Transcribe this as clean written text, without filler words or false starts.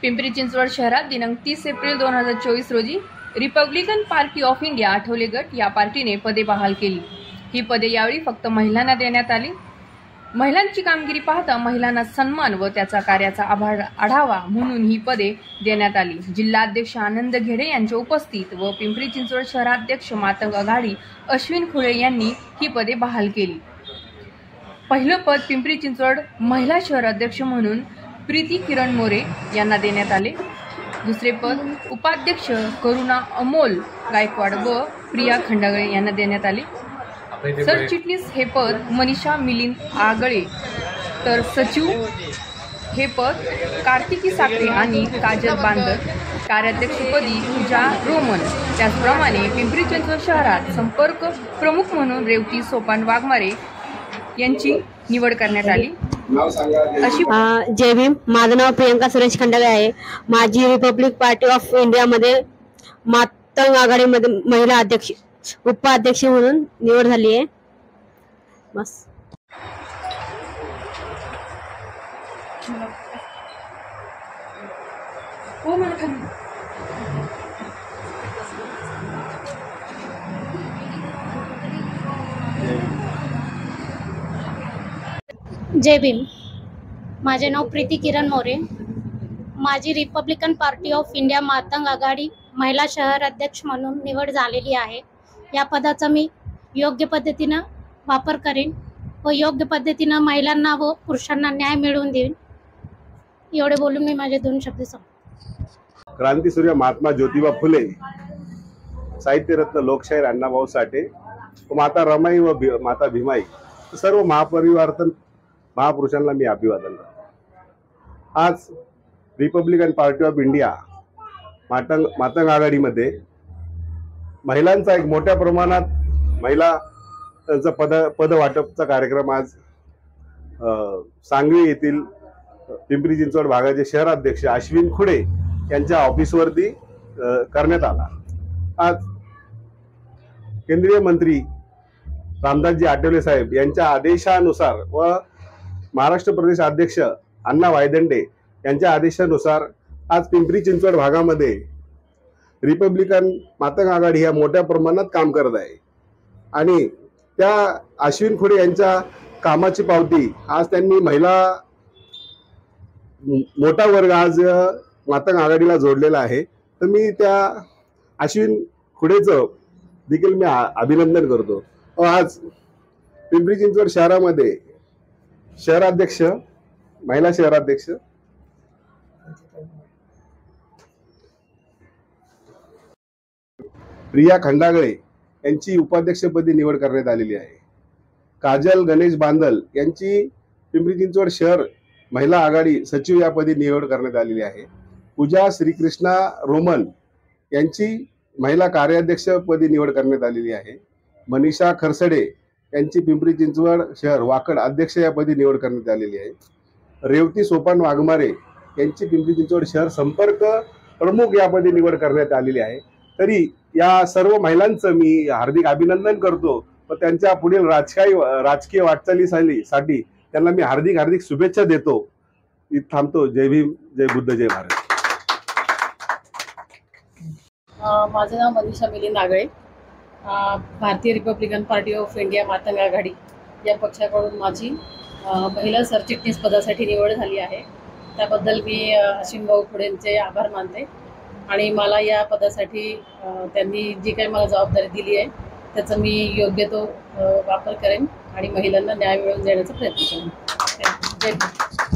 पिंपरी चिंचवड शहरात दिनांक 30 एप्रिल 2024 रोजी Republican Party of India Athawale गट या पार्टीने पदे बहाल केली। ही पदे यावेळी फक्त महिलांना देण्यात आली। महिलांची कामगिरी पाहता महिलांना सन्मान व त्याचा कार्याचा आढावा म्हणून ही पदे देण्यात आली। जिल्हाध्यक्ष आनंद घेडे यांच्या उपस्थित व पिंपरी चिंचवड शहराध्यक्ष मातंग आघाडी अश्विन खुळे यांनी ही पदे बहाल केली। पहिलं पद पिंपरी चिंचवड महिला शहर अध्यक्ष म्हणून प्रीती किरण मोरे यांना देण्यात आले। दुसरे पद उपाध्यक्ष करुणा अमोल गायकवाड व प्रिया खंडागळे यांना देण्यात आले। सरचिटणीस हे पद मनीषा मिलिंद आगळे, तर सचिव हे पद कार्तिकी साखरे आणि काजल बांदर, कार्याध्यक्षपदी पूजा रोमन। त्याचप्रमाणे पिंपरी चिंचवड शहरात संपर्क प्रमुख म्हणून रेवती सोपान वाघमारे यांची निवड करण्यात आली। जय भीम। माझं नाव प्रियंका सुरेश खंडागळे आहे। माझी रिपब्लिक पार्टी ऑफ इंडिया मध्ये मातंग आघाडीमध्ये महिला अध्यक्ष उपाध्यक्ष म्हणून निवड झाली आहे। बस। जय भीम। माझे नाव प्रीती किरण मोरे। माझी Republican Party of India Matang Aghadi महिला शहर अध्यक्ष म्हणून निवड झालेली आहे। या पदाचा मी योग्य पद्धतीने वापर करेन व योग्य पद्धतीने महिलांना व पुरुषांना न्याय मिळवून देईन। एवढे बोलून मी माझे 2 शब्द संपवतो। क्रांतीसूर्य महात्मा ज्योतिबा फुले, साहित्यरत्न लोकशाहीर अण्णाभाऊ साठे, माता रमाई व माता भीमाई, सर्व महापरिवर्तन महापुरुषांना मी अभिवादन करतो। आज Republican Party of India Matang आघाडीमध्ये महिलांचा एक मोठ्या प्रमाणात महिलांचा पद वाटपचा कार्यक्रम आज सांगवी येथील पिंपरी चिंचवड भागाचे शहराध्यक्ष अश्विन खुळे यांच्या ऑफिसवरती करण्यात आला। आज केंद्रीय मंत्री रामदासजी आठवले साहेब यांच्या आदेशानुसार व महाराष्ट्र प्रदेश अध्यक्ष अण्णा वायदंडे यांच्या आदेशानुसार आज पिंपरी चिंचवड भागामध्ये रिपब्लिकन मातंग आघाडी या मोठ्या प्रमाणात काम करत आहे आणि त्या अश्विन खुळे यांच्या कामाची पावती आज त्यांनी महिला मोठा वर्ग आज मातंग आघाडीला जोडलेला आहे। तर मी त्या अश्विन खुळेचं देखील मी अभिनंदन करतो। आज पिंपरी चिंचवड शहरामध्ये शहराध्यक्ष महिला शहराध्यक्ष प्रिया खंडागळे यांची उपाध्यक्षपदी निवड करण्यात आलेली आहे। काजल गणेश बांदल यांची पिंपरी चिंचवड शहर महिला आघाडी सचिव या पदी निवड करण्यात आलेली आहे। पूजा श्रीकृष्णा रोमन यांची महिला कार्याध्यक्षपदी निवड करण्यात आलेली आहे। मनीषा खरसडे यांची पिंपरी चिंचवड शहर वाकड अध्यक्ष या पदी निवड करण्यात आलेली आहे। रेवती सोपान वाघमारे यांची पिंपरी चिंचवड शहर संपर्क प्रमुख या पदी निवड करण्यात आलेली आहे। तरी या सर्व महिलांचं मी हार्दिक अभिनंदन करतो व त्यांच्या पुढील राजकीय वाटचालीसाठी त्यांना मी हार्दिक शुभेच्छा देतो। इथे थांबतो। जय भीम, जय बुद्ध, जय भारत। माझं नाव Manisha Milind Agale. Bharatiya Republican Party of India Matang Aghadi या पक्षाकडून माझी महिला सरचिटणीस पदासाठी निवड झाली आहे। त्याबद्दल मी अश्विनभाऊ खुळेंचे आभार मानते आणि मला या पदासाठी त्यांनी जी काही मला जबाबदारी दिली आहे त्याचा मी योग्य तो वापर करेन आणि महिलांना न्याय मिळवून देण्याचा प्रयत्न करेन। जय हिंद।